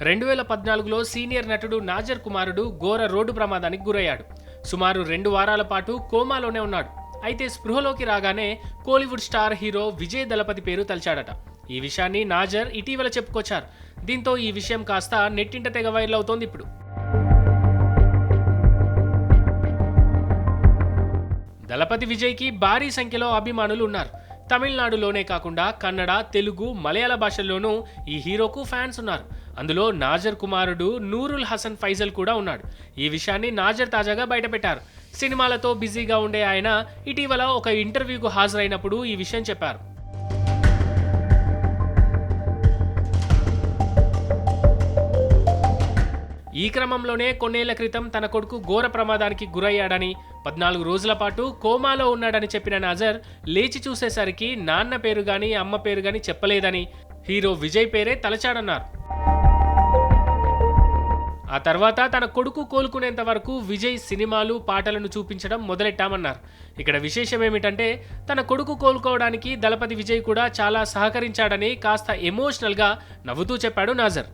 2014లో senior నటుడు నాజర్ కుమారుడు ఘోర రోడ్డు ప్రమాదానికి గురయ్యాడు. సుమారు 2 వారాల పాటు కోమాలోనే ఉన్నాడు. అయితే స్పృహలోకి రాగానే కోలీవుడ్ స్టార్ హీరో విజయ్ దళపతి పేరు తలిచాడట. ఈ విషయాన్ని నాజర్ ఇటీవల చెప్పుకొచ్చారు. దీంతో ఈ విషయం కాస్త నెట్టింట తెగ వైరల్ అవుతోంది ఇప్పుడు. దళపతి విజయ్కి భారీ సంఖ్యలో అభిమానులు ఉన్నారు. తమిళనాడులోనే కాకుండా కన్నడ, తెలుగు, మలయాళ భాషల్లోనూ ఈ హీరోకు ఫ్యాన్స్ ఉన్నారు. అందులో నాజర్ కుమారుడు నూరుల్ హసన్ ఫైజల్ కూడా ఉన్నాడు. ఈ విషయాన్ని నాజర్ తాజాగా బయటపెట్టారు. సినిమాలతో బిజీగా ఉండే ఆయన ఇటీవల ఒక ఇంటర్వ్యూకు హాజరైనప్పుడు ఈ విషయం చెప్పారు. ఈ క్రమంలోనే కొన్నేళ్ల క్రితం తన కొడుకు ఘోర ప్రమాదానికి గురయ్యాడని, 14 రోజుల పాటు కోమాలో ఉన్నాడని చెప్పిన నాజర్ లేచి చూసేసరికి నాన్న పేరు గాని అమ్మ పేరు గాని చెప్పలేదని, హీరో విజయ్ పేరే తలచాడన్నారు. ఆ తర్వాత తన కొడుకు కోలుకునేంత వరకు విజయ్ సినిమాలు, పాటలను చూపించడం మొదలెట్టామన్నారు. ఇక్కడ విశేషం ఏమిటంటే తన కొడుకు కోలుకోవడానికి దళపతి విజయ్ కూడా చాలా సహకరించాడని కాస్త ఎమోషనల్గా నవ్వుతూ చెప్పాడు నాజర్.